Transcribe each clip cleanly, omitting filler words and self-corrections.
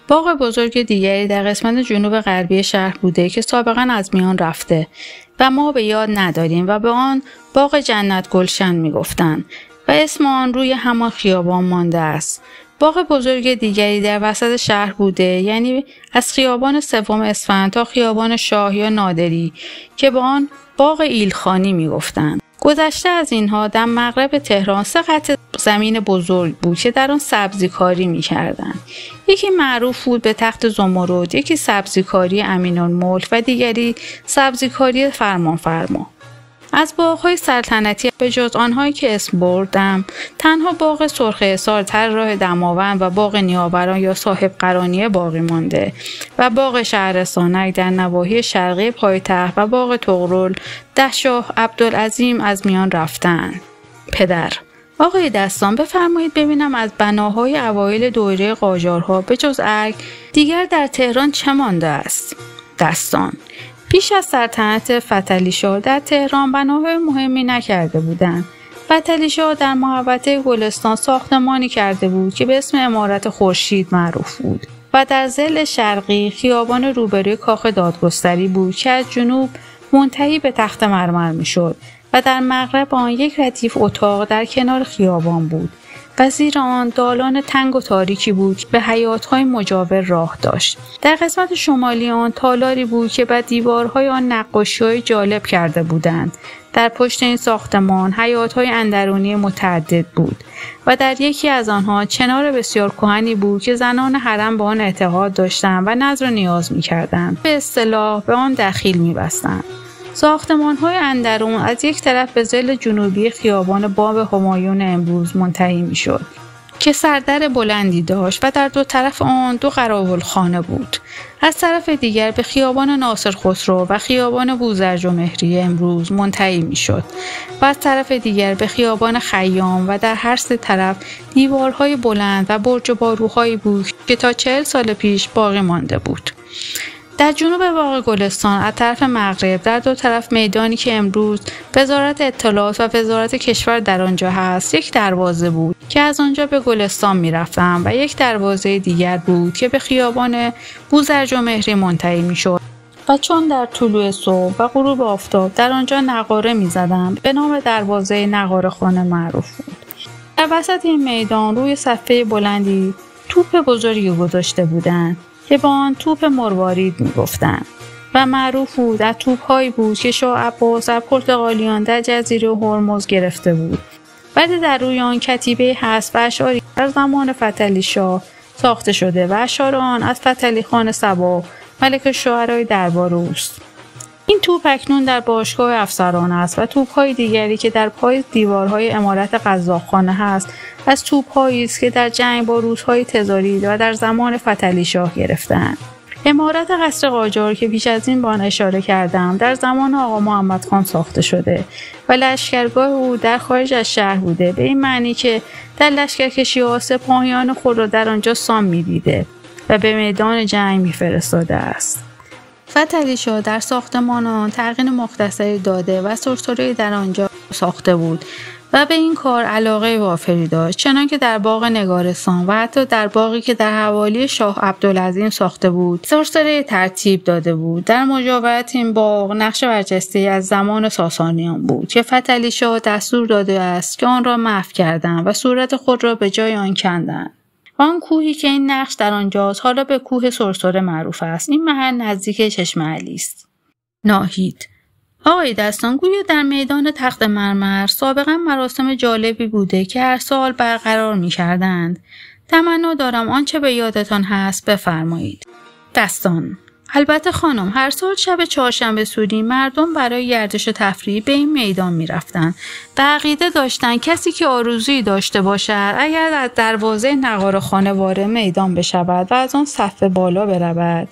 باغ بزرگ دیگری در قسمت جنوب غربی شهر بوده که سابقاً از میان رفته و ما به یاد نداریم و به آن باغ جنت گلشن میگفتند و اسم آن روی همان خیابان مانده است. باغ بزرگ دیگری در وسط شهر بوده، یعنی از خیابان سوم اصفهان تا خیابان شاه یا نادری که به آن باغ ایلخانی میگفتند. گذشته از اینها در مغرب تهران 3 قطعه زمین بزرگ بود که در آن سبزیکاری می‌کردند. یکی معروف بود به تخت زمرد، یکی سبزیکاری امین‌الملک و دیگری سبزیکاری فرمانفرما. از باغ‌های سلطنتی به جز آنهایی که اسم بردم، تنها باغ سرخ-حصار ته راه دماوند و باغ نیاوران یا صاحب قرانیه باقی مانده و باغ شهرستانک در نواحی شرقی پایتخت و باغ طغرل ده شاه عبدالعظیم از میان رفتند. پدر: آقای دستان، بفرمایید ببینم از بناهای اوایل دوره قاجارها به جز ارگ دیگر در تهران چه مانده است؟ دستان: پیش از سلطنت فتحعلی‌شاه در تهران بناهای مهمی نکرده بودند. فتحعلی‌شاه در محوطه گلستان ساختمانی کرده بود که به اسم عمارت خورشید معروف بود و در ضلع شرقی خیابان روبروی کاخ دادگستری بود که از جنوب منتهی به تخت مرمر میشد و در مغرب آن یک ردیف اتاق در کنار خیابان بود و زیر آن دالان تنگ و تاریکی بود که به حیاط‌های مجاور راه داشت. در قسمت شمالی آن تالاری بود که بر دیوارهای آن نقاشی‌های جالب کرده بودند. در پشت این ساختمان حیاط‌های اندرونی متعدد بود و در یکی از آنها چنار بسیار کهنی بود که زنان حرم به آن اعتقاد داشتند و نذر و نیاز می‌کردند. به اصطلاح به آن دخیل می‌بستند. ساختمان‌های اندرون از یک طرف به ضلع جنوبی خیابان باب همایون امروز منتهی می‌شد که سردر بلندی داشت و در 2 طرف آن 2 قراولخانه بود. از طرف دیگر به خیابان ناصر خسرو و خیابان بوذرجمهری امروز منتهی می‌شد و از طرف دیگر به خیابان خیام و در هر 3 طرف دیوارهای بلند و برج و باروهایی بود که تا 40 سال پیش باقی مانده بود. در جنوب باغ گلستان از طرف مغرب در 2 طرف میدانی که امروز وزارت اطلاعات و وزارت کشور در آنجا هست یک دروازه بود که از آنجا به گلستان می‌رفتم و یک دروازه دیگر بود که به خیابان بوذرجمهری منتهی می‌شد و چون در طلوع صبح و غروب آفتاب در آنجا نقاره می‌زدم به نام دروازه نقاره‌خانه معروف بود. در وسط این میدان روی صفحه بلندی توپ بزرگی گذاشته بودند که با آن توپ مروارید می‌گفتند و معروف بود از توپ‌هایی بود که شاه عباس از پرتغالیان در جزیره هرمز گرفته بود. بعد در روی آن کتیبه هست و اشعاری در زمان فتحعلی‌شاه ساخته شده و اشعار آن از فتحعلی خان صبا ملک الشعرای دربار اوست. این توپ اکنون در باشگاه افسران است و توپ‌های دیگری که در پای دیوارهای عمارت قزاقخانه هست از توپ‌هایی است که در جنگ با روس‌های تزاری و در زمان فتحعلی‌شاه گرفتند. عمارت قصر قاجار که پیش از این به آن اشاره کردم در زمان آقا محمد خان ساخته شده و لشکرگاه او در خارج از شهر بوده، به این معنی که در لشکرکشی‌ها سپاهیان خود را در آنجا سام می‌دیده و به میدان جنگ می‌فرستاده است. فتحعلی‌شاه در ساختمان آن تغییر مختصری داده و سرسره‌ای در آنجا ساخته بود و به این کار علاقه وافری داشت، چنانکه در باغ نگارستان و حتی در باغی که در حوالی شاه عبدالعظیم ساخته بود سرسره ترتیب داده بود. در مجاورت این باغ نقش برجسته‌ای از زمان ساسانیان بود که فتحعلی‌شاه دستور داده است که آن را محو کردند و صورت خود را به جای آن کندند. آن کوهی که این نقش در آنجاست حالا به کوه سرسره معروف است. این محل نزدیک چشم علی است. ناهید: آقای دستان، گویا در میدان تخت مرمر سابقا مراسم جالبی بوده که هر سال برقرار می کردند. تمنا دارم آنچه به یادتان هست بفرمایید. دستان: البته خانم، هر سال شب چهارشنبه سوری مردم برای گردش و تفریح به این میدان می رفتن. در عقیده داشتن کسی که آرزویی داشته باشد اگر از دروازه نقاره‌خانه وارد میدان بشود و از آن صف بالا برود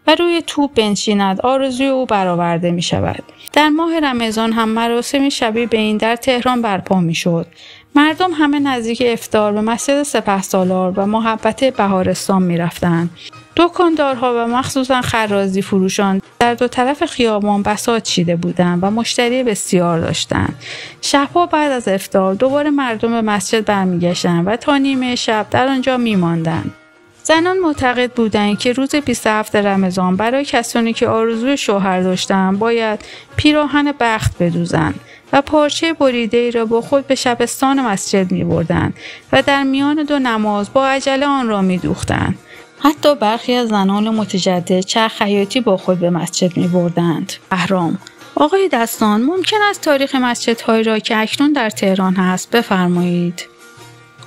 و روی توپ بنشیند آرزوی او برآورده می شود. در ماه رمضان هم مراسمی شبیه به این در تهران برپا می شد. مردم همه نزدیک افطار به مسجد سپهسالار و محبت بهارستان می رفتند. دکاندارها و مخصوصا خرازی فروشان در 2 طرف خیابان بساط چیده بودند و مشتری بسیار داشتند. شبها بعد از افطار دوباره مردم به مسجد برمیگشتند و تا نیمه شب در آنجا میماندند. زنان معتقد بودند که روز 27 رمضان برای کسانی که آرزوی شوهر داشتند باید پیراهن بخت بدوزند و پارچه بریده‌ای را با خود به شبستان مسجد می‌بردند و در میان دو نماز با عجله آن را می‌دوختند. حتی برخی از زنان متجدد چرخ خیاطی با خود به مسجد می‌بردند. احرام: آقای دستان، ممکن است تاریخ مسجدهایی را که اکنون در تهران هست بفرمایید؟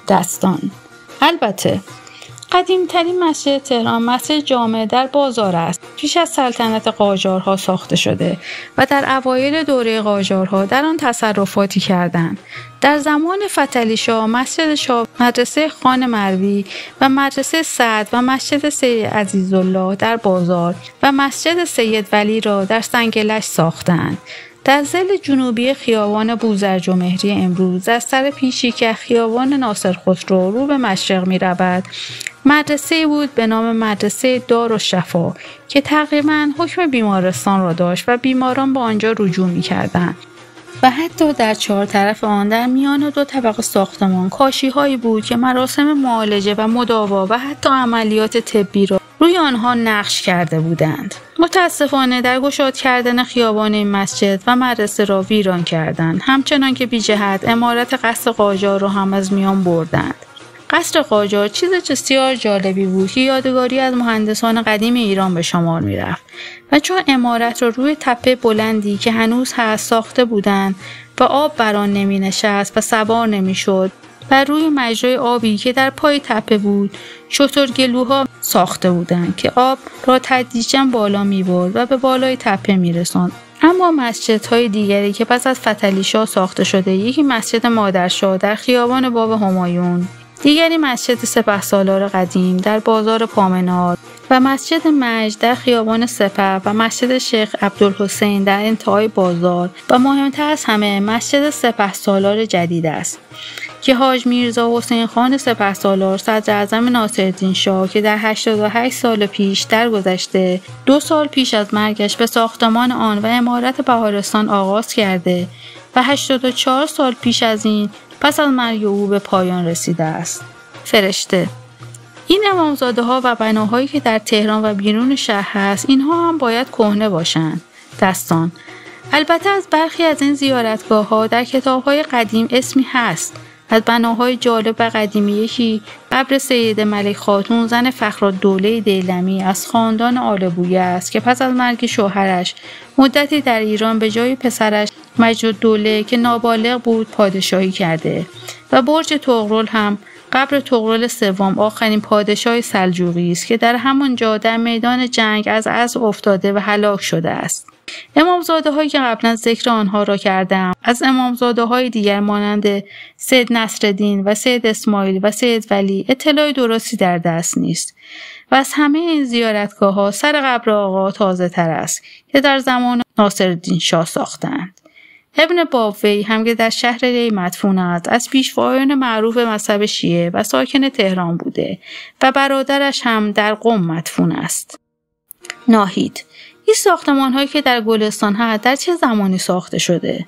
دستان: البته. قدیمترین مسجد تهران مسجد جامع در بازار است. پیش از سلطنت قاجارها ساخته شده و در اوایل دوره قاجارها در آن تصرفاتی کردند. در زمان فتحعلی‌شاه مسجد شاه، مدرسه خان مروی و مدرسه سعد و مسجد سید عزیزالله در بازار و مسجد سید ولی را در سنگلج ساختند. در ضلع جنوبی خیابان بوزرجمهری امروز از سر پیشی که خیابان ناصر خسرو رو به مشرق می رود، مدرسه بود به نام مدرسه دارالشفا که تقریباً حکم بیمارستان را داشت و بیماران به آنجا رجوع می کردند. و حتی در چهار طرف آن در میان دو طبقه ساختمان کاشی هایی بود که مراسم معالجه و مداوا و حتی عملیات طبی را روی آنها نقش کرده بودند. متاسفانه در گشاد کردن خیابان این مسجد و مدرسه را ویران کردند، همچنان که بی جهت عمارت قصر قاجار را هم از میان بردند. قصر قاجار چیز بسیار جالبی بود که یادگاری از مهندسان قدیم ایران به شمار می رفت و چون عمارت را روی تپه بلندی که هنوز هست ساخته بودند و آب بر آن نمی نشست و سوار نمی شد و روی مجرای آبی که در پای تپه بود شترگلوها ساخته بودند که آب را تدریجاً بالا می برد و به بالای تپه می رساند. اما مسجدهای دیگری که پس از فتحعلی‌شاه ساخته شده، یکی مسجد مادرشاه در خیابان باب همایون، دیگری مسجد سپهسالار قدیم در بازار پامنار و مسجد مجد در خیابان سپه و مسجد شیخ عبدالحسین در انتهای بازار و مهمتر از همه مسجد سپهسالار جدید است که حاج میرزا حسین خان سپهسالار صدراعظم ناصرالدین شاه که در 88 سال پیش درگذشته 2 سال پیش از مرگش به ساختمان آن و عمارت بهارستان آغاز کرده و 84 سال پیش از این پس از مرگ او به پایان رسیده است. فرشته: این امامزاده ها و بناهایی که در تهران و بیرون شهر هست، اینها هم باید کهنه باشند. دستان: البته از برخی از این زیارتگاه ها در کتاب های قدیم اسمی هست. از بناهای جالب و قدیمی یکی قبر سیده ملک خاتون زن فخرالدوله دیلمی از خاندان آل بویه است که پس از مرگ شوهرش مدتی در ایران به جای پسرش مجدالدوله که نابالغ بود پادشاهی کرده و برج طغرل هم قبر طغرل سوم آخرین پادشاه سلجوقی است که در همانجا در میدان جنگ از اسب افتاده و هلاک شده است. امامزاده هایی که قبلا ذکر آنها را کردم از امامزاده های دیگر مانند سید نصرالدین و سید اسماعیل و سید ولی اطلاع درستی در دست نیست و از همه این زیارتگاه ها سر قبر آقا تازه تر است که در زمان ناصرالدین شاه ساختند. ابن بابوی هم که در شهر ری مدفون است از پیشوایان معروف مذهب شیعه و ساکن تهران بوده و برادرش هم در قم مدفون است. ناهید: این ساختمان هایی که در گلستان هست در چه زمانی ساخته شده؟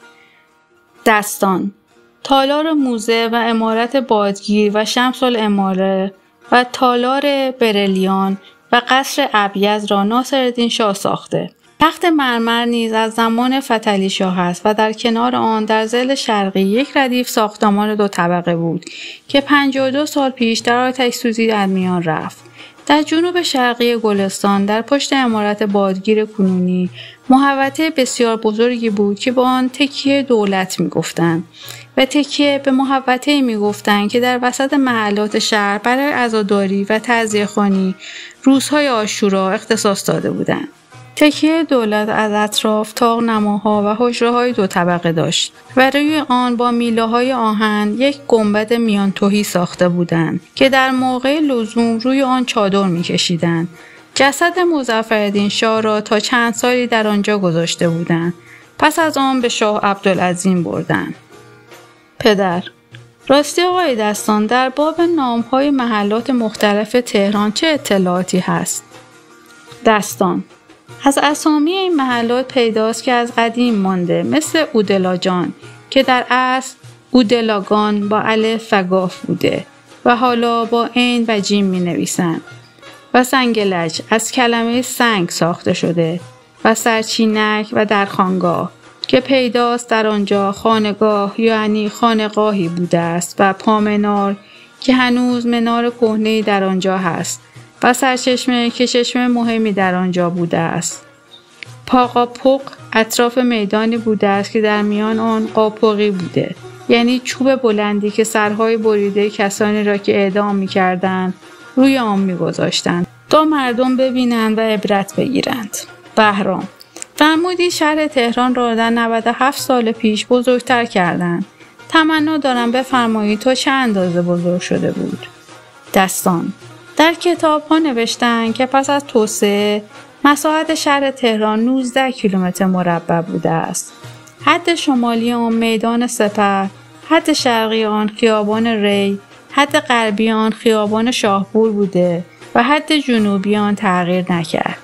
دستان: تالار موزه و عمارت بادگیر و شمس العماره و تالار برلیان و قصر ابیض را ناصرالدین شاه ساخته. تخت مرمر نیز از زمان فتحعلی‌شاه است و در کنار آن در ضلع شرقی یک ردیف ساختمان 2 طبقه بود که 52 سال پیش در آتش سوزی در میان رفت. در جنوب شرقی گلستان در پشت عمارت بادگیر کنونی محوطه بسیار بزرگی بود که با آن تکیه دولت می‌گفتند و تکیه به محوطه می‌گفتند که در وسط محلات شهر برای عزاداری و تعزیه‌خوانی روزهای عاشورا اختصاص داده بودند. تکیه دولت از اطراف طاق‌نماها و حجره‌های 2 طبقه داشت و روی آن با میله‌های آهن یک گنبد میان تهی ساخته بودند که در موقع لزوم روی آن چادر می‌کشیدند. جسد مظفرالدین شاه را تا چند سالی در آنجا گذاشته بودند. پس از آن به شاه عبدالعظیم بردند. پدر: راستی آقای دستان، در باب نام‌های محلات مختلف تهران چه اطلاعاتی هست؟ دستان: از اسامی این محلات پیداست که از قدیم مانده، مثل اودلاجان که در اصل اودلاگان با الف و گاف بوده و حالا با عین و جیم می نویسند. و سنگلج از کلمه سنگ ساخته شده و سرچینک و در خانگاه که پیداست در آنجا خانگاه یعنی خانقاهی بوده است و پامنار که هنوز منار کهنه‌ای در آنجا هست و سرچشمه که چشمه مهمی در آنجا بوده است. پاقاپوق اطراف میدانی بوده است که در میان آن قاپوقی بوده، یعنی چوب بلندی که سرهای بریده کسانی را که اعدام می‌کردند روی آن می‌گذاشتند تا مردم ببینند و عبرت بگیرند. بهرام فرمودی شهر تهران را در 97 سال پیش بزرگتر کردند. تمنا دارم بفرمایید تا چه اندازه بزرگ شده بود؟ دستان در کتاب ها نوشتن که پس از توسعه مساحت شهر تهران 19 کیلومتر مربع بوده است. حد شمالی آن میدان سپه، حد شرقی آن خیابان ری، حد غربی آن خیابان شاهپور بوده و حد جنوبی آن تغییر نکرد.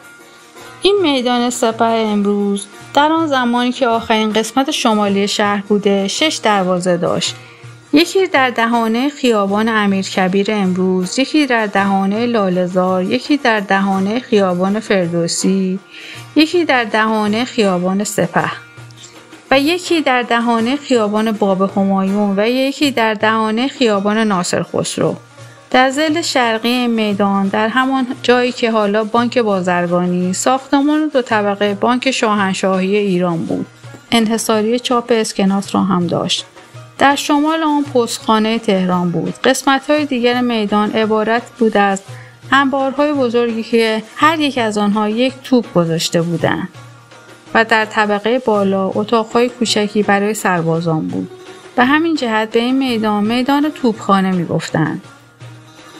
این میدان سپه امروز در آن زمانی که آخرین قسمت شمالی شهر بوده 6 دروازه داشت. یکی در دهانه خیابان امیرکبیر امروز، یکی در دهانه لاله‌زار، یکی در دهانه خیابان فردوسی، یکی در دهانه خیابان سپه و یکی در دهانه خیابان باب همایون و یکی در دهانه خیابان ناصر خسرو. در ضلع شرقی میدان در همان جایی که حالا بانک بازرگانی ساختمان 2 طبقه بانک شاهنشاهی ایران بود. انحصاری چاپ اسکناس را هم داشت. در شمال آن پستخانه تهران بود. قسمت‌های دیگر میدان عبارت بود از انبارهای بزرگی که هر یک از آنها یک توپ گذاشته بودند و در طبقه بالا اتاق‌های کوچکی برای سربازان بود. به همین جهت به این میدان توپخانه می‌گفتند.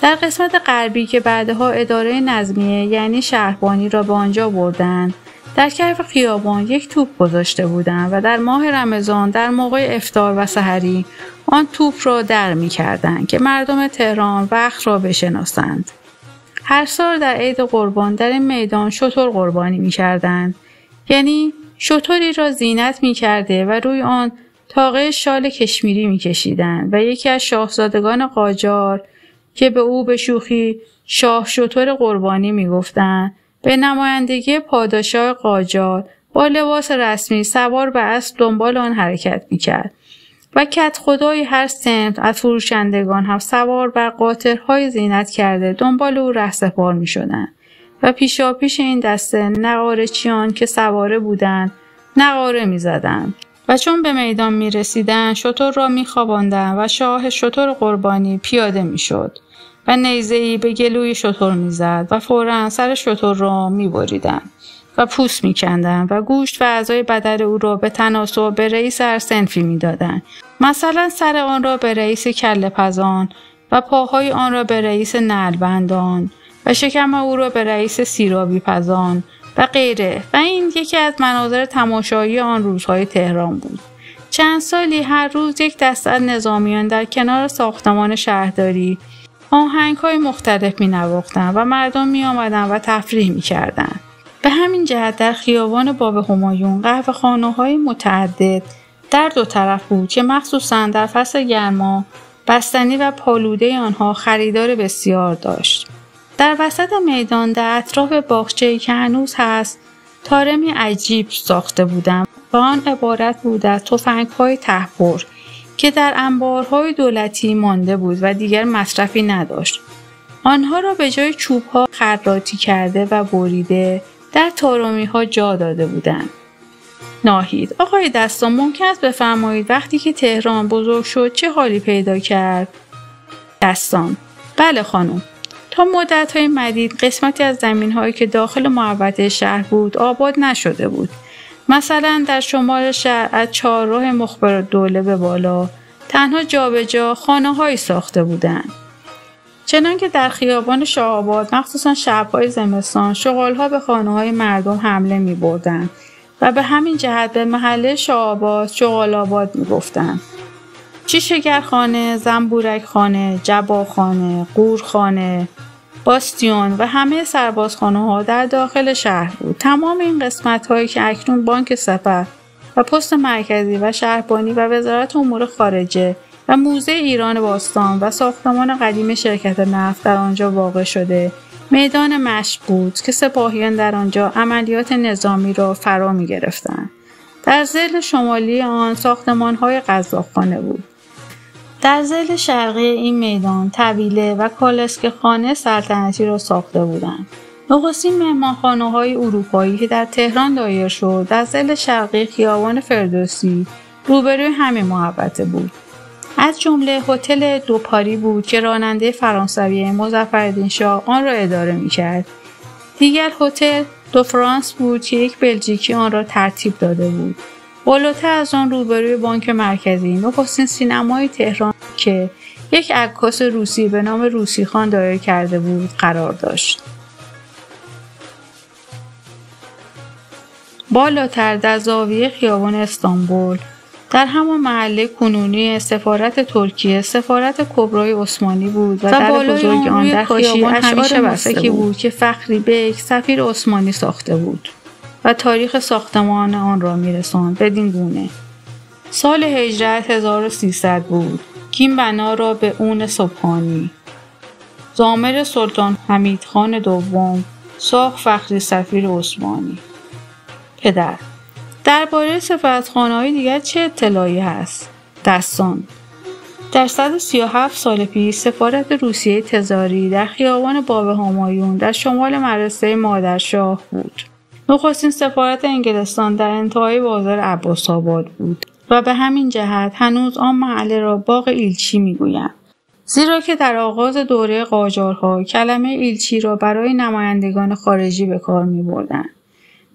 در قسمت غربی که بعدها اداره نظمیه یعنی شهربانی را به آنجا بردند، در کف خیابان یک توپ گذاشته بودند و در ماه رمضان در موقع افطار و سحری آن توپ را در می‌کردند که مردم تهران وقت را بشناسند. هر سال در عید قربان در این میدان شتر قربانی می‌کردند، یعنی شتری را زینت می‌کرده و روی آن تاقه شال کشمیری می‌کشیدند و یکی از شاهزادگان قاجار که به او به شوخی شاه شتر قربانی می‌گفتند، به نمایندگی پادشاه قاجار با لباس رسمی سوار به اسب دنبال آن حرکت می‌کرد و کدخدای هر صنف از فروشندگان هم سوار بر قاطرهای زینت کرده دنبال او رهسپار می‌شدند و پیشاپیش این دسته نقارچیان که سواره بودند نقاره می‌زدند و چون به میدان می‌رسیدند شتر را می‌خواباندند و شاه شتر قربانی پیاده می‌شد و نیزه‌ای به گلوی شتر می‌زد و فوراً سر شتر را می‌بریدند و پوست می‌کندند و گوشت و اعضای بدن او را به تناسب به رئیس هر صنفی می‌دادند. مثلا سر آن را به رئیس کله‌پزان و پاهای آن را به رئیس نعلبندان و شکم او را به رئیس سیرابی پزان و غیره. و این یکی از مناظر تماشایی آن روزهای تهران بود. چند سالی هر روز یک دسته از نظامیان در کنار ساختمان شهرداری آهنگ‌های مختلف می‌نواختند و مردم می‌آمدند و تفریح می‌کردند. به همین جهت در خیابان باب همایون قهوه‌خانه‌های متعدد در 2 طرف بود که مخصوصاً در فصل گرما بستنی و پالوده آنها خریدار بسیار داشت. در وسط میدان در اطراف باغچه‌ای که هنوز هست طارمی عجیب ساخته بودند و آن عبارت بود از تفنگ‌های ته‌بر که در انبارهای دولتی مانده بود و دیگر مصرفی نداشت. آنها را به جای چوب‌ها خراطی کرده و بریده در طارمی‌ها جا داده بودند. ناهید: آقای دستان ممکن است بفرمایید وقتی که تهران بزرگ شد چه حالی پیدا کرد؟ دستان: بله خانم. تا مدت‌های مدید قسمتی از زمین‌هایی که داخل محوطه شهر بود آباد نشده بود. مثلا در شمال شهر از 4 راه مخبرالدوله به بالا تنها جابجا خانه‌هایی ساخته بودند. چنانکه در خیابان شاه‌آباد مخصوصا شب‌های زمستان شغال‌ها به خانه‌های مردم حمله می‌بردند و به همین جهت به محله شاه‌آباد شغال‌آباد می‌گفتند. شیشه‌گرخانه، زنبورک‌خانه، جباخانه، قورخانه، باستیون و همه سربازخانه‌ها در داخل شهر بود. تمام این قسمت‌هایی که اکنون بانک سپه و پست مرکزی و شهربانی و وزارت امور خارجه و موزه ایران باستان و ساختمان قدیم شرکت نفت در آنجا واقع شده میدان مشق بود که سپاهیان در آنجا عملیات نظامی را فرا می گرفتند. در ضلع شمالی آن ساختمان‌های قزاقخانه بود. در ضلع شرقی این میدان طویله و کالسکه خانه سلطنتی را ساخته بودند. نخستین مهمانخانه‌های اروپایی که در تهران دایر شد در ضلع شرقی خیابان فردوسی روبروی همین محوطه بود. از جمله هتل دو پاری بود که راننده فرانسوی مظفرالدین شاه آن را اداره می‌کرد. دیگر هتل دو فرانس بود که یک بلژیکی آن را ترتیب داده بود. بالاتر از آن روبروی بانک مرکزی نخستین سینمای تهران که یک عکاس روسی به نام روسی خان دایر کرده بود قرار داشت. بالاتر در زاویه خیابان استانبول در همان محله کنونی سفارت ترکیه سفارت کبرای عثمانی بود و در بزرگ آن در خیابان همیشه بسته بود که فخری بیک سفیر عثمانی ساخته بود و تاریخ ساختمان آن را می‌رساند بدین گونه: سال هجرت 1300 بود که این بنا را به اون سبحانی ضامر سلطان حمیدخان دوم ساخت فخری سفیر عثمانی. پدر: درباره سفارتخانه‌های دیگر چه اطلاعی هست؟ دستان: در 137 سال پیش سفارت روسیه تزاری در خیابان باب همایون در شمال مدرسه مادرشاه بود. نخستین سفارت انگلستان در انتهای بازار عباس‌آباد بود و به همین جهت هنوز آن محله را باغ ایلچی می‌گویند، زیرا که در آغاز دوره قاجارها کلمه ایلچی را برای نمایندگان خارجی به کار می‌بردند.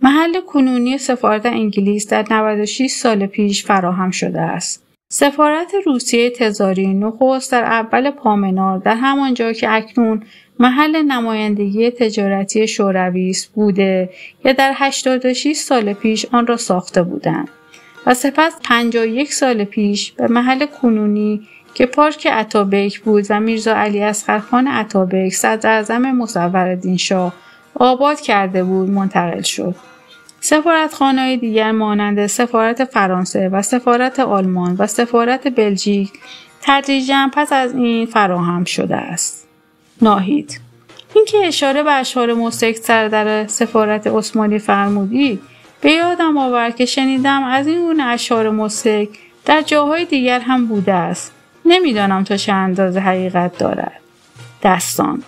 محل کنونی سفارت انگلیس در 96 سال پیش فراهم شده است. سفارت روسیه تزاری نخست در اول پامنار در همان جا که اکنون محل نمایندگی تجارتی شوروی است بوده یا در 86 سال پیش آن را ساخته بودند و سپس 51 سال پیش به محل کنونی که پارک اتابک بود و میرزا علی اصغرخان اتابک صدراعظم مصورالدین شاه آباد کرده بود منتقل شد. سفارتخانه‌های دیگر مانند سفارت فرانسه و سفارت آلمان و سفارت بلژیک تدریجاً پس از این فراهم شده است. ناهید: اینکه اشاره به اشعار مستک سردر سفارت عثمانی فرمودی به یادم آورد که شنیدم از این گونه اشعار مستک در جاهای دیگر هم بوده است. نمیدانم تا چه اندازه حقیقت دارد. دستان: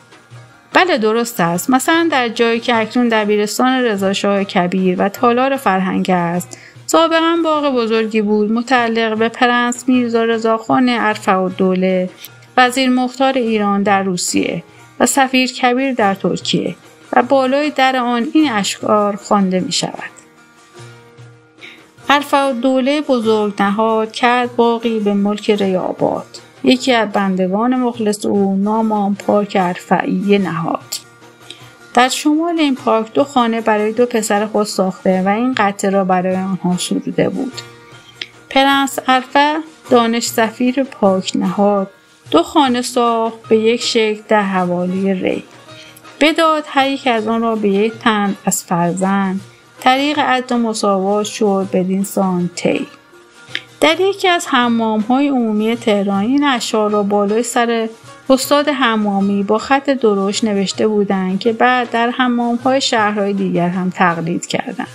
بله درست است. مثلا در جایی که اکنون دبیرستان رضاشاه کبیر و تالار فرهنگ است، سابقا باغ بزرگی بود متعلق به پرنس میرزا رضاخان ارفع‌الدوله وزیر مختار ایران در روسیه و سفیر کبیر در ترکیه و بالای در آن این اشعار خوانده می شود: ارفع‌الدوله بزرگ نهاد کرد باغی به ملک ریاباد، یکی از بندگان مخلص او نام آن پارک ارفعیه نهاد. در شمال این پارک 2 خانه برای 2 پسر خود ساخته و این قطعه را برای آنها سروده بود. پرنس ارفع دانش سفیر پارک نهاد 2 خانه ساخت به یک شکل در حوالی ری. بداد هر یک از آن را به یک تن از فرزند طریق عدل و مساوات شد بدین سان طی. در یکی از حمام‌های عمومی تهران این اشعار را بالای سر استاد حمامی با خط درشت نوشته بودند که بعد در حمام‌های شهرهای دیگر هم تقلید کردند: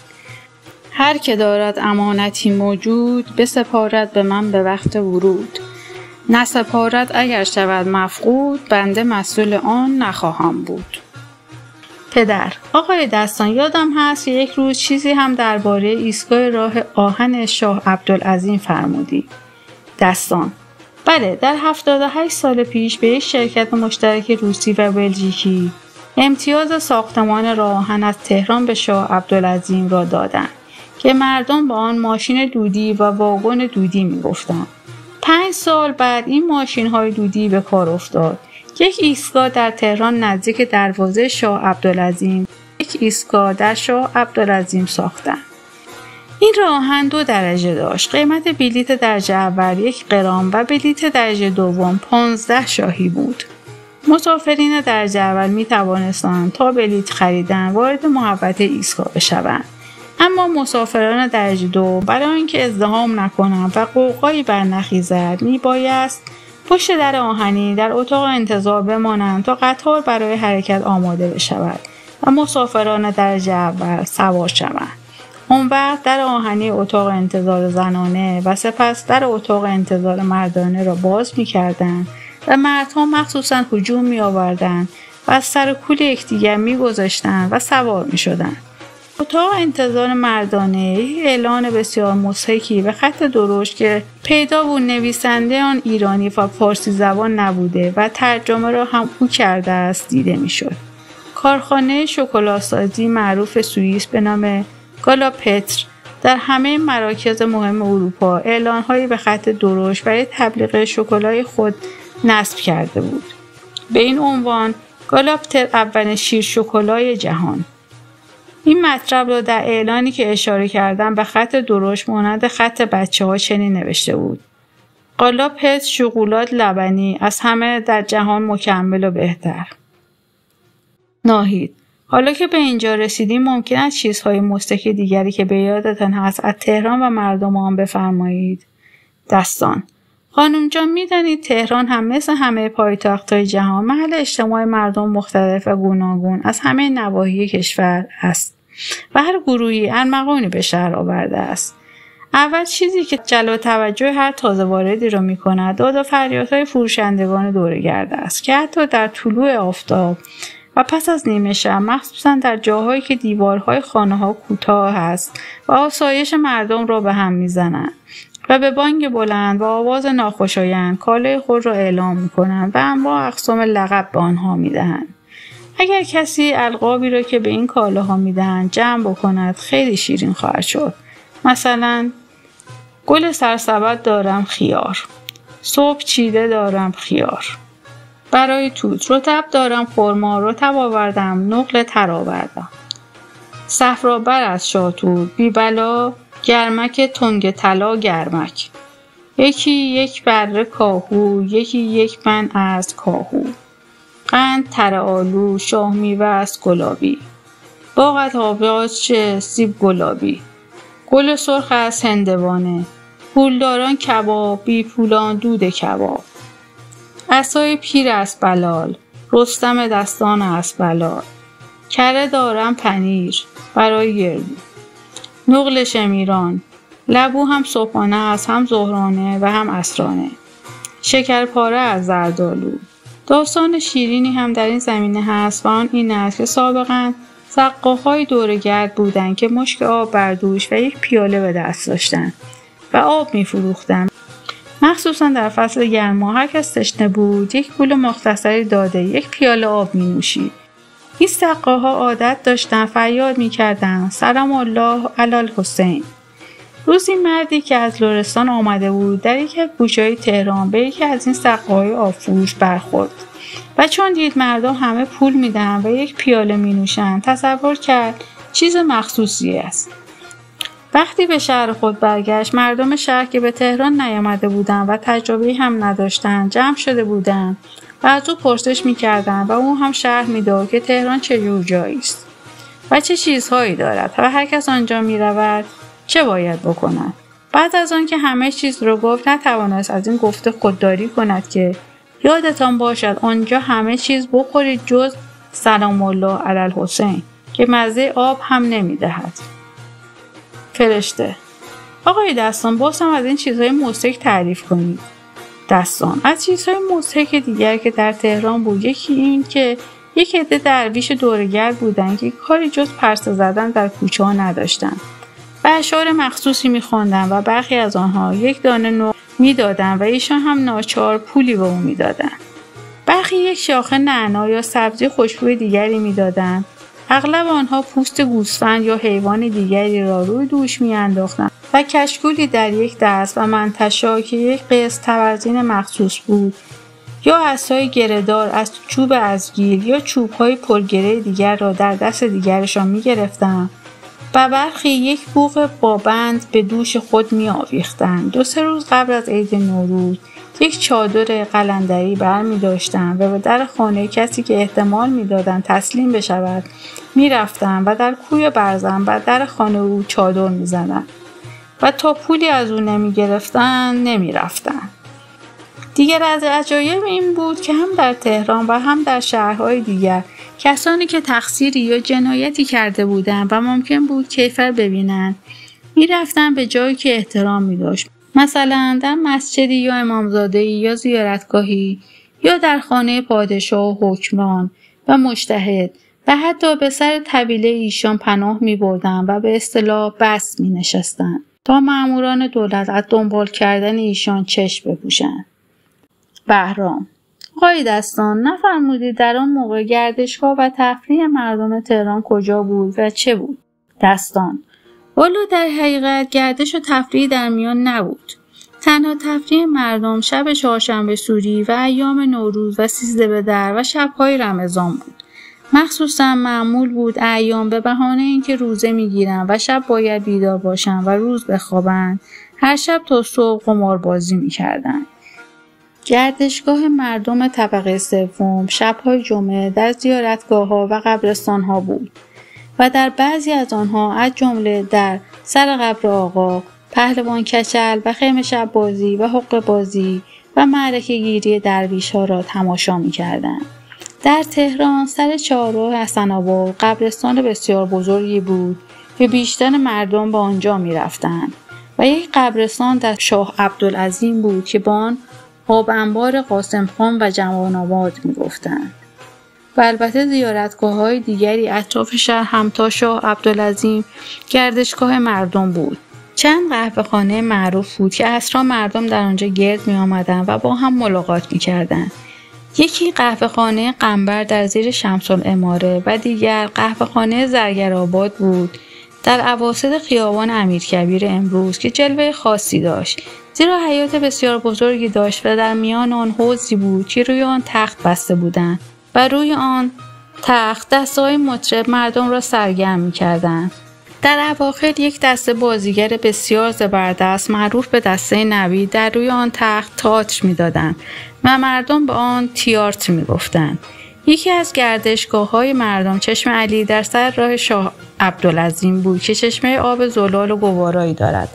هر که دارد امانتی موجود بسپارد به من به وقت ورود، نسپارد اگر شود مفقود بنده مسئول آن نخواهم بود. پدر: آقای دستان یادم هست که یک روز چیزی هم درباره ایستگاه راه آهن شاه عبدالعظیم فرمودی. دستان: بله، در 78 سال پیش به یک شرکت مشترک روسی و بلژیکی امتیاز ساختمان راه آهن از تهران به شاه عبدالعظیم را دادند که مردم به آن ماشین دودی و واگن دودی می‌گفتند. 5 سال بعد این ماشین‌های دودی به کار افتاد. یک ایستگاه در تهران نزدیک دروازه شاه عبدالعظیم، یک ایستگاه در شاه عبدالعظیم ساختند. این راه آهن 2 درجه داشت. قیمت بلیت درجه اول 1 قران و بلیت درجه دوم 15 شاهی بود. مسافرین درجه اول می توانستند تا بلیت خریدن وارد محوطه ایستگاه بشوند اما مسافران درجه دو برای اینکه ازدحام نکنند و غوغایی برنخیزد میبایست پشت در آهنی در اتاق انتظار بمانند تا قطار برای حرکت آماده بشود و مسافران درجه اول سوار شوند. اون وقت در آهنی اتاق انتظار زنانه و سپس در اتاق انتظار مردانه را باز می‌کردند و مردها مخصوصاً هجوم می‌آوردند و از سر کول یکدیگر می‌گذاشتند و سوار می‌شدند. اتاق انتظار مردانه اعلان بسیار مضحکی به خط درشت که پیدا بود نویسنده آن ایرانی و فارسی زبان نبوده و ترجمه را هم او کرده است دیده می‌شد. کارخانه شکلات‌سازی معروف سوئیس به نام گالاپتر در همه مراکز مهم اروپا اعلان‌هایی به خط درشت برای تبلیغ شکلات خود نصب کرده بود. به این عنوان گالاپتر اولین شیر شکلات جهان. این مطلب را در اعلانی که اشاره کردم به خط درشت مانند خط بچه‌ها چنین نوشته بود: گالاپتر شکلات لبنی از همه در جهان مکمل و بهتر. ناهید، حالا که به اینجا رسیدیم ممکن است چیزهای مضحک دیگری که به یادتان هست از تهران و مردم آن بفرمایید. دستان: خانم جان می‌دانید تهران هم مثل همه پایتخت‌های جهان محل اجتماع مردم مختلف و گوناگون از همه نواحی کشور است و هر گروهی ارمغانی به شهر آورده است. اول چیزی که جلب توجه هر تازه واردی را می‌کند داد و فریادهای فروشندگان دوره‌گرد است که حتی در طلوع آفتاب و پس از نیمه شب مخصوصاً در جاهایی که دیوارهای خانه‌ها کوتاه است و آسایش مردم را به هم می‌زنند و به بانگ بلند و آواز ناخوشایند کالای خود را اعلام می‌کنند و انواع اقسام لقب به آنها می‌دهند. اگر کسی القابی را که به این کالاها می‌دهند جمع بکند خیلی شیرین خواهد شد. مثلا گل سرسبد دارم خیار، صبح چیده دارم خیار، برای توت رطب دارم خرما، رطب آوردم، نقل تر آوردم، صفرابر از شاتور، بی بلا گرمک تنگ طلا گرمک، یکی یک بره کاهو، یکی یک من از کاهو، قند تر آلو، شاه میوه از گلابی، باغت آبیاز سیب گلابی، گل سرخ از هندوانه، پولداران کباب، بی پولان دود کباب، عصای پیر از بلال، رستم دستان از بلال، کره دارم پنیر برای گردو، نقل شمیران، لبو هم صبحانه است هم ظهرانه و هم عصرانه، شکرپاره از زردآلو. داستان شیرینی هم در این زمینه هست و آن این است که سابقاً سقاهای دوره‌گرد بودند که مشک آب بر دوش و یک پیاله به دست داشتند و آب می‌فروختند. مخصوصاً در فصل گرما هر کس تشنه بود یک پول مختصری داده یک پیاله آب می‌نوشید. این سقاها عادت داشتن فریاد می‌کردند سلام الله علی الحسین. روزی مردی که از لرستان آمده بود در یکی از کوچه‌های تهران به یکی از این سقاهای آبفروش برخورد و چون دید مردم همه پول میدن و یک پیاله مینوشن تصور کرد چیز مخصوصی است. وقتی به شهر خود برگشت مردم شهر که به تهران نیامده بودند و تجربه‌ای هم نداشتند جمع شده بودند و از او پرسش می‌کردند و او هم شرح می‌داد که تهران چه جور جایی است و چه چیزهایی دارد و هر کس آنجا می‌رود چه باید بکند. بعد از آن که همه چیز رو گفت نتوانست از این گفته خودداری کند که یادتان باشد آنجا همه چیز بخورید جز سلام الله علی الحسین که مزه آب هم نمی‌دهد. فرشته: آقای دستان باز هم از این چیزهای مضحک تعریف کنید. دستان: از چیزهای مضحک دیگر که در تهران بود یکی این که یک عده درویش دوره‌گرد بودند که کاری جز پرسه زدن در کوچه ها نداشتند و اشعار مخصوصی می‌خواندند و برخی از آنها یک دانه نقل می‌دادند و ایشان هم ناچار پولی به او می‌دادند. برخی یک شاخه نعنا یا سبزی خوشبوی دیگری می‌دادند. اغلب آنها پوست گوسفند یا حیوان دیگری را روی دوش می‌انداختند و کشکولی در یک دست و منتشا که یک قسط تبرزین مخصوص بود یا عصای گره‌دار از چوب ازگیر یا چوب‌های پرگره دیگر را در دست دیگرشان می‌گرفتند و برخی یک بوق با بند به دوش خود می‌آویختند. 2-3 روز قبل از عید نوروز یک چادر قلندری برمی داشتند و به در خانه کسی که احتمال می دادند تسلیم بشود می رفتند و در کوی برزن بر در خانه او چادر می زدند و تا پولی از او نمی گرفتند نمی رفتند. دیگر از عجایب این بود که هم در تهران و هم در شهرهای دیگر کسانی که تقصیری یا جنایتی کرده بودند و ممکن بود کیفر ببینند می رفتند به جایی که احترام می داشت. مثلا در مسجدی یا امامزاده‌ای یا زیارتگاهی یا در خانه پادشاه و حکمران و مجتهد و حتی به سر طویله ایشان پناه می بردند و به اصطلاح بس می نشستند تا مأموران دولت از دنبال کردن ایشان چشم بپوشند. بهرام: آقای دستان، نفرمودید در آن موقع گردشگاه و تفریح مردم تهران کجا بود و چه بود؟ دستان: والا در حقیقت گردش و تفریح در میان نبود. تنها تفریح مردم شب چهارشنبه سوری و ایام نوروز و 13 بدر و شب‌های رمضان بود. مخصوصا معمول بود ایام به بهانه اینکه روزه میگیرن و شب باید بیدار باشن و روز بخوابن، هر شب تا صبح قماربازی میکردن. گردشگاه مردم طبقه سوم شب‌های جمعه در زیارتگاه‌ها و قبرستان‌ها بود و در بعضی از آنها از جمله در سر قبر آقا، پهلوان کچل و خیمه شب بازی و حقه بازی و معرکه گیری درویش‌ها را تماشا می‌کردند. در تهران سر چهارراه حسن آباد قبرستان بسیار بزرگی بود که بیشتر مردم به آنجا می‌رفتند و یک قبرستان در شاه عبدالعظیم بود که با آن آب انبار قاسم خان و جوان آباد می‌گفتند. و البته زیارتگاه‌های دیگری اطراف شهر هم تا شاه عبدالعظیم گردشگاه مردم بود. چند قهوه‌خانه معروف بود که عصرها مردم در آنجا گرد می‌آمدند و با هم ملاقات می‌کردند. یکی قهوه‌خانه قنبر در زیر شمس‌العماره و دیگر قهوه‌خانه زرگرآباد بود در اواسط خیابان امیرکبیر امروز که جلوه خاصی داشت، زیرا حیاط بسیار بزرگی داشت و در میان آن حوضی بود که روی آن تخت بسته بودند و روی آن تخت دسته‌های مطرب مردم را سرگرم می‌کردند. در اواخر یک دسته بازیگر بسیار زبردست معروف به دسته نوید در روی آن تخت تئاتر می‌دادند و مردم به آن تیارت می‌گفتند. یکی از گردشگاه‌های مردم چشمه علی در سر راه شاه عبدالعظیم بود که چشمه آب زلال و گوارایی دارد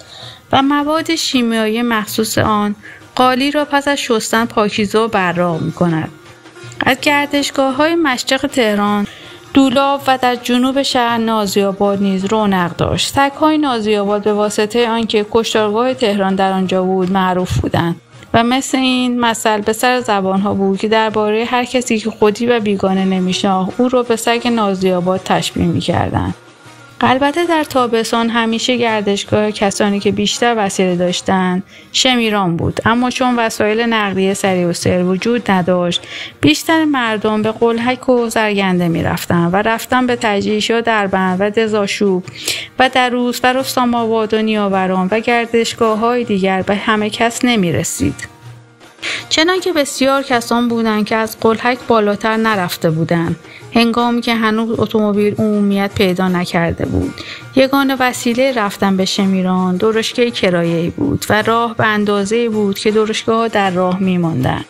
و مواد شیمیایی مخصوص آن قالی را پس از شستن پاکیزه و براق می‌کند. از گردشگاه‌های مشرق تهران دولاب و در جنوب شهر نازی‌آباد نیز رونق داشت. سگ‌های نازی‌آباد به واسطه آنکه کشتارگاه تهران در آنجا بود معروف بودند و مثل این مثل به سر زبان‌ها بود که درباره هر کسی که خودی و بیگانه نمی‌شناخت او را به سگ نازی‌آباد تشبیه می‌کردند. البته در تابستان همیشه گردشگاه کسانی که بیشتر وسیله داشتند شمیران بود، اما چون وسایل نقلیه سریع و سیر وجود نداشت بیشتر مردم به قلهک و زرگنده می رفتند و رفتن به تجریش یا دربند و دزاشوب و دروس و رستم آباد و نیاوران و گردشگاه های دیگر به همه کس نمی رسید. چنانکه بسیار کسان بودند که از قلهک بالاتر نرفته بودند، هنگامی که هنوز اتومبیل عمومیت پیدا نکرده بود. یگانه وسیله رفتن به شمیران درشکه کرایه‌ای بود و راه به اندازه‌ای بود که درشکه‌ها در راه می‌ماندند.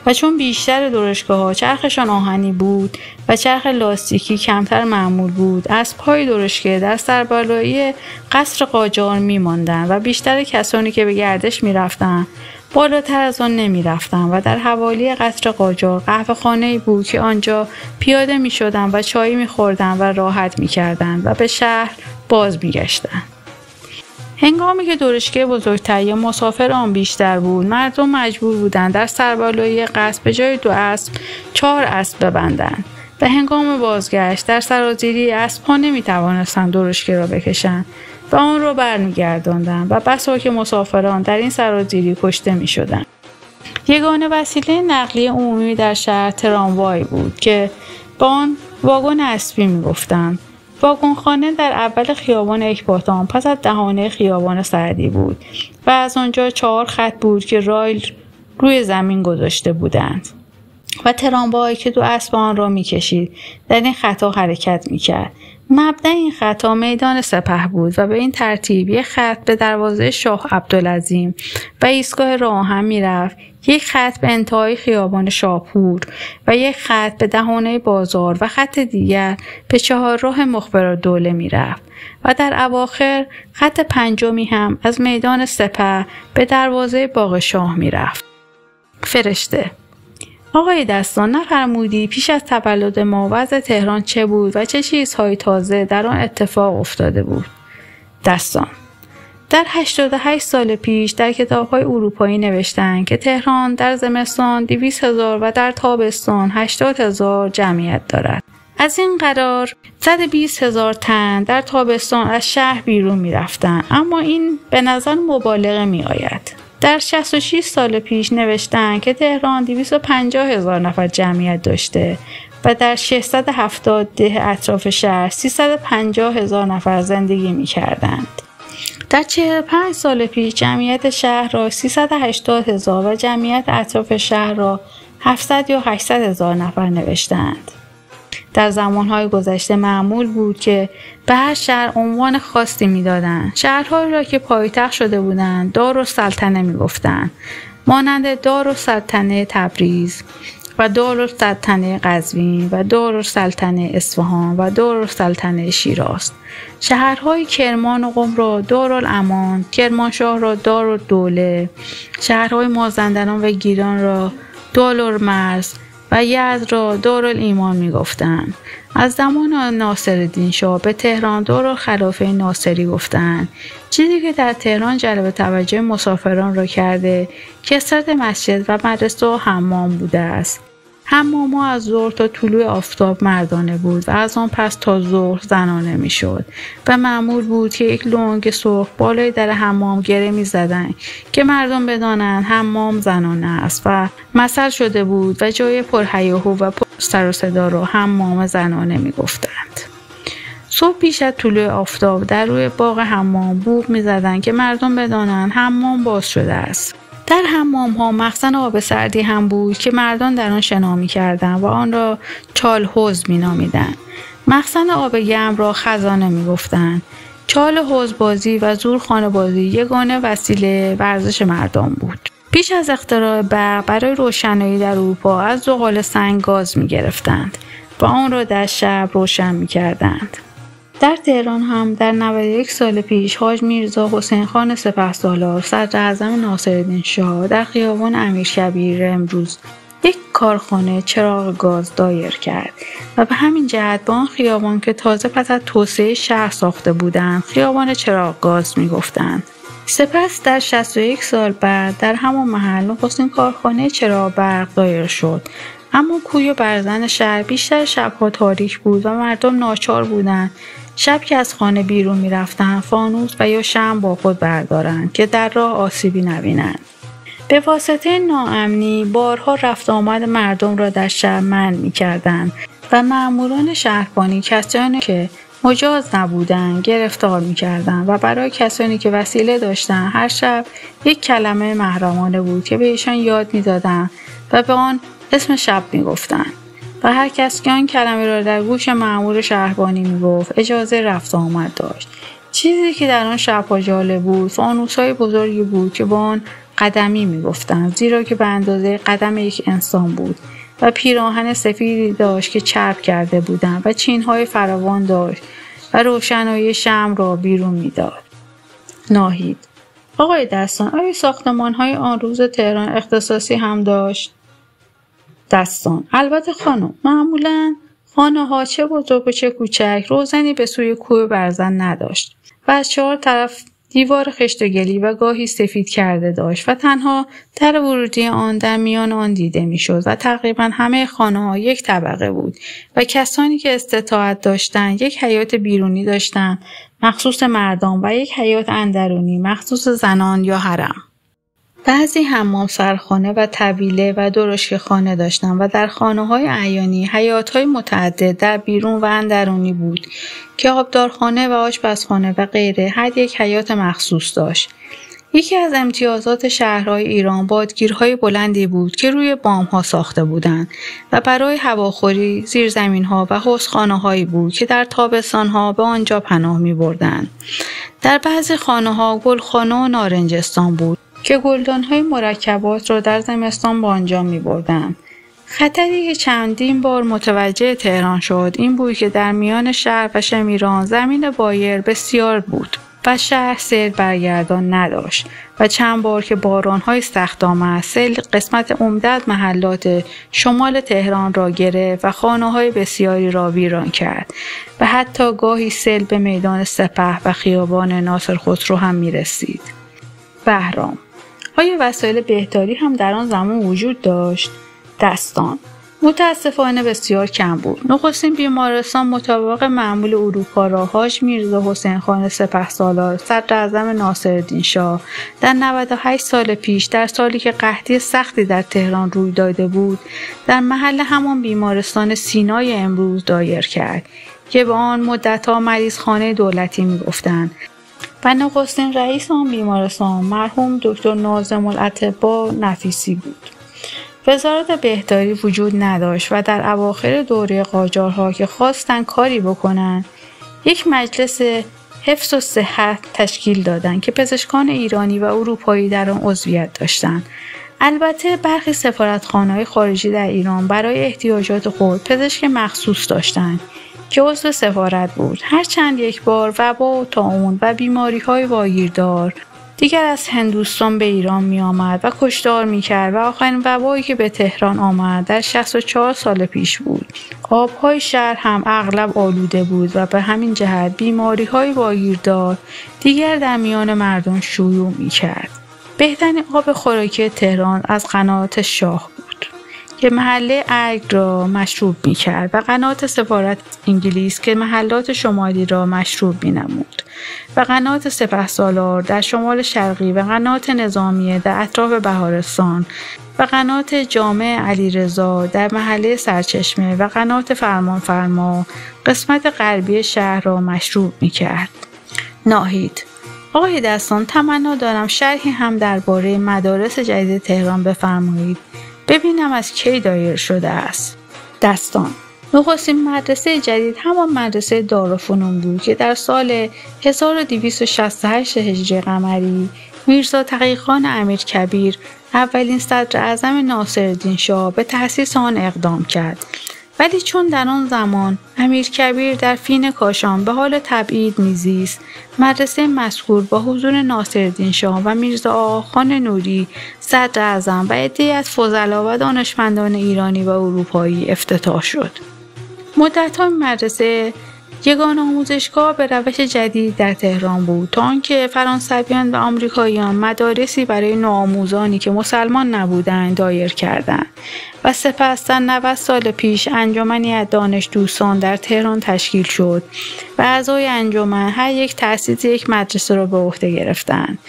و چون بیشتر درشکه‌ها چرخشان آهنی بود و چرخ لاستیکی کمتر معمول بود، از پای درشکه در سربالایی قصر قاجار می‌ماندند و بیشتر کسانی که به گردش می‌رفتند بالاتر از آن نمی رفتن و در حوالی قصر قاجار قهوه‌خانه‌ای بود که آنجا پیاده می شدن و چای می خوردن و راحت می کردن و به شهر باز می گشتن. هنگامی که درشکه بزرگتر یا مسافر آن بیشتر بود، مردم مجبور بودند در سربالایی قصر به جای 2 اسب 4 اسب ببندند. به هنگام بازگشت در سرازیری اسب‌ها نمی توانستند درشکه را بکشند و آن را برمیگرداندند و بسا که مسافران در این سرازیری کشته می شدند. یگانه وسیله نقلیه عمومی در شهر تراموای بود که با آن واگن اسبی می گفتند. واگنخانه در اول خیابان اکباتان پس از دهانه خیابان سعدی بود و از آنجا 4 خط بود که رایل روی زمین گذاشته بودند. و تراموایی که 2 اسب آن را می‌کشید در این خطا حرکت می‌کرد. مبدأ این خطا میدان سپه بود و به این ترتیب یک خط به دروازه شاه عبدالعظیم و ایستگاه راهآهن می‌رفت، یک خط به انتهای خیابان شاپور و یک خط به دهانه بازار و خط دیگر به 4راه مخبرالدوله می‌رفت و در اواخر خط 5می هم از میدان سپه به دروازه باغ شاه می‌رفت. فرشته: آقای دستان، نفرمودی پیش از تولد ما وضع تهران چه بود و چه چیزهای تازه در آن اتفاق افتاده بود؟ دستان: در 88 سال پیش در کتاب‌های اروپایی نوشتند که تهران در زمستان 200,000 و در تابستان 80,000 جمعیت دارد. از این قرار 120,000 تن در تابستان از شهر بیرون می‌رفتند، اما این به نظر مبالغه می‌آید. در 66 سال پیش نوشتند که تهران 250,000 نفر جمعیت داشته و در 670 ده اطراف شهر 350,000 نفر زندگی می‌کردند. در 45 سال پیش جمعیت شهر را 380,000 و جمعیت اطراف شهر را 700 یا 800,000 نفر نوشتند. در زمانهای گذشته معمول بود که به هر شهر عنوان خاصی می‌دادند. شهرهایی را که پایتخت شده بودند دارالسلطنه می‌گفتند، مانند دارالسلطنه تبریز و دارالسلطنه قزوین و دارالسلطنه اصفهان و دارالسلطنه شیراز. شهرهای کرمان و قم را دارالامان، کرمانشاه را دارالدوله، شهرهای مازندران و گیلان را دارالمرز و یزد را دارالایمان می‌گفتند. از زمان ناصرالدین شاه به تهران دارالخلافه ناصری گفتند. چیزی که در تهران جلب توجه مسافران را کرده کثرت مسجد و مدرسه و حمام بوده است. حمام‌ها از ظهر تا طلوع آفتاب مردانه بود و از آن پس تا ظهر زنانه می‌شد و معمول بود که یک لنگ سرخ بالای در حمام گره می‌زدند که مردم بدانند حمام زنانه است و مثل شده بود و جای پرهیاهو و پر سر و صدا را حمام زنانه می‌گفتند. صبح پیش از طلوع آفتاب در روی باغ حمام بوق می‌زدند که مردم بدانند حمام باز شده است. در حمام‌ها مخزن آب سردی هم بود که مردان در آن شنا می‌کردند و آن را چال حوض می‌نامیدند. مخزن آب گرم را خزانه می‌گفتند. چال حوض بازی و زورخانه بازی یگانه وسیله ورزش مردان بود. پیش از اختراع برق برای روشنایی در اروپا از زغال سنگ گاز می‌گرفتند و آن را در شب روشن می‌کردند. در تهران هم در 91 سال پیش حاج میرزا حسین خان سپهسالار صدراعظم ناصرالدین شاه در خیابان امیرکبیر امروز یک کارخانه چراغ گاز دایر کرد و به همین جهت به آن خیابان که تازه پس از توسعه شهر ساخته بودند خیابان چراغ گاز می‌گفتند. سپس در 61 سال بعد در همان محل نخستین کارخانه چراغ برق دایر شد. اما کوی و برزن شهر بیشتر شبها تاریک بود و مردم ناچار بودند شب که از خانه بیرون می رفتند فانوس و یا شمع با خود بردارند که در راه آسیبی نبینند. به واسطه ناامنی بارها رفت آمد مردم را در شهر منع می کردند و مأموران شهربانی کسانی که مجاز نبودند گرفتار می کردند و برای کسانی که وسیله داشتند هر شب یک کلمه محرمانه بود که به ایشان یاد می دادند و به آن اسم شب می گفتند. و هر کس که آن کلمه را در گوش مأمور شهربانی میگفت اجازه رفت آمد داشت. چیزی که در آن شب‌ها جالب بود فانوس‌های بزرگی بود که با آن قدمی میگفتند، زیرا که به اندازه قدم یک انسان بود و پیراهن سفیدی داشت که چرب کرده بودند و چین‌های فراوان داشت و روشنایی شمع را بیرون میداد. ناهید: آقای دستان، آیا ساختمان‌های آن روز تهران اختصاصی هم داشت؟ دستان: البته خانم، معمولاً خانه‌ها چه بزرگ و چه کوچک روزنی به سوی کوه برزن نداشت و از 4 طرف دیوار خشت و گلی و گاهی سفید کرده داشت و تنها در ورودی آن در میان آن دیده میشد و تقریباً همه خانه‌ها یک طبقه بود و کسانی که استطاعت داشتند یک حیاط بیرونی داشتند مخصوص مردان و یک حیاط اندرونی مخصوص زنان یا حرم. بعضی حمام سرخانه و طویله و درشک خانه داشتند و در خانه‌های اعیانی حیاط‌های متعدد در بیرون و اندرونی بود که آبدارخانه و آشپزخانه و غیره هر یک حیاط مخصوص داشت. یکی از امتیازات شهرهای ایران بادگیرهای بلندی بود که روی بام‌ها ساخته بودند و برای هواخوری زیرزمین‌ها و حوضخانه‌هایی بود که در تابستان‌ها به آنجا پناه می‌بردند. در بعضی خانه‌ها گلخانه و نارنجستان بود که گلدان‌های مرکبات را در زمستان به آنجا می‌بردند. خطری که چندین بار متوجه تهران شد این بود که در میان شهر و شمیران زمین بایر بسیار بود و شهر سیل برگردان نداشت و چند بار که باران‌های سخت آمد سیل قسمت عمده از محلات شمال تهران را گرفت و خانه‌های بسیاری را ویران کرد و حتی گاهی سیل به میدان سپه و خیابان ناصر خسرو هم می‌رسید. بهرام: آیا وسایل بهداری هم در آن زمان وجود داشت؟ دستان: متاسفانه بسیار کم بود. نخستین بیمارستان مطابق معمول اروپا را حاج میرزا حسین خان سپهسالار صدراعظم ناصرالدین شاه در 98 سال پیش در سالی که قحطی سختی در تهران روی داده بود در محل همان بیمارستان سینای امروز دایر کرد که به آن مدت‌ها مریضخانه دولتی می‌گفتند و نخستین رئیس آن بیمارستان مرحوم دکتر ناظم الاطباء نفیسی بود. وزارت بهداری وجود نداشت و در اواخر دوره قاجارها که خواستن کاری بکنن یک مجلس حفظ و صحت تشکیل دادند که پزشکان ایرانی و اروپایی در آن عضویت داشتند. البته برخی سفارتخانه‌های خارجی در ایران برای احتیاجات خود پزشک مخصوص داشتند که عضو سفارت بود. هرچند یک بار وبا و طاعون و بیماری‌های واگیردار دیگر از هندوستان به ایران می آمد و کشتار می کرد و آخرین وبایی که به تهران آمد در 64 سال پیش بود. آبهای شهر هم اغلب آلوده بود و به همین جهت بیماری‌های واگیردار دیگر در میان مردم شیوع می کرد. بهترین آب خوراکی تهران از قنوات شاه بود که محله ارگ را مشروب می کرد و قنوات سفارت انگلیس که محلات شمالی را مشروب می نمود و قنوات سپهسالار در شمال شرقی و قنوات نظامیه در اطراف بهارستان و قنوات جامع علیرضا در محله سرچشمه و قنوات فرمانفرما قسمت غربی شهر را مشروب می کرد. ناهید: آقای دستان، تمنا دارم شرحی هم درباره مدارس جدید تهران بفرمایید. ببینم از کی دایر شده است. دستان: نخستین مدرسه جدید همان مدرسه دارالفنون بود که در سال 1268 هجری قمری میرزا تقی‌خان امیرکبیر اولین صدراعظم ناصرالدین شاه به تأسیس آن اقدام کرد. ولی چون در آن زمان امیرکبیر در فین کاشان به حال تبعید میزیست، مدرسه مذکور با حضور ناصرالدین شاه و میرزا آقاخان نوری صدراعظم و عده‌ای از فضلا و دانشمندان ایرانی و اروپایی افتتاح شد. مدت‌ها مدرسه یگانه آموزشگاه به روش جدید در تهران بود تا آنکه فرانسویان و آمریکاییان مدارسی برای نوآموزانی که مسلمان نبودند دایر کردند و سپس در 90 سال پیش انجمنی از دانش دوستان در تهران تشکیل شد و اعضای انجمن هر یک تأسیس یک مدرسه را به عهده گرفتند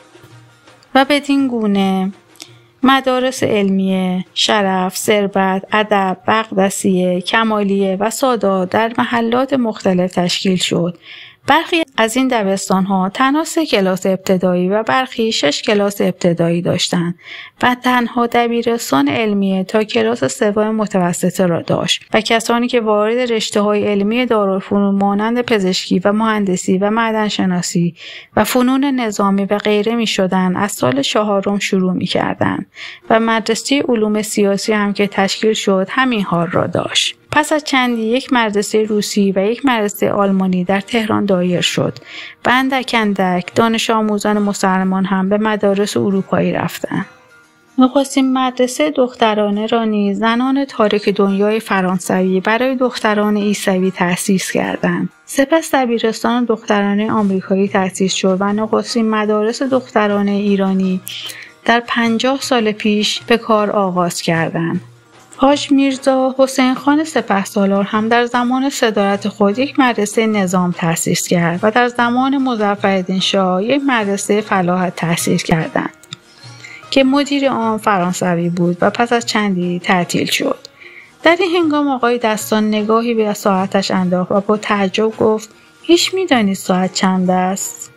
و بدین گونه مدارس علمیه، شرف، ثروت، ادب، مقدسیه، کمالیه و سادات در محلات مختلف تشکیل شد. برخی از این دبستان‌ها تنها 3 کلاس ابتدایی و برخی 6 کلاس ابتدایی داشتند و تنها دبیرستان علمیه تا کلاس 3 متوسطه را داشت و کسانی که وارد رشته‌های علمی دارالفنون مانند پزشکی و مهندسی و معدنشناسی و فنون نظامی و غیره می‌شدند از سال 4 شروع می‌کردند و مدرسه علوم سیاسی هم که تشکیل شد همین حال را داشت. پس از چندی یک مدرسه روسی و یک مدرسه آلمانی در تهران دایر شد و اندک اندک دانش آموزان مسلمان هم به مدارس اروپایی رفتند. نخستین مدرسه دخترانه را نیز زنان تارک دنیای فرانسوی برای دختران عیسوی تأسیس کردند. سپس دبیرستان دخترانه آمریکایی تأسیس شد و نخستین مدارس دخترانه ایرانی در 50 سال پیش به کار آغاز کردند. حاج میرزا حسین خان سپهسالار هم در زمان صدارت خود یک مدرسه نظام تأسیس کرد و در زمان مظفرالدین شاه یک مدرسه فلاحت تأسیس کردند که مدیر آن فرانسوی بود و پس از چندی تعطیل شد. در این هنگام آقای دستان نگاهی به ساعتش انداخت و با تعجب گفت: هیچ می‌دانید ساعت چند است؟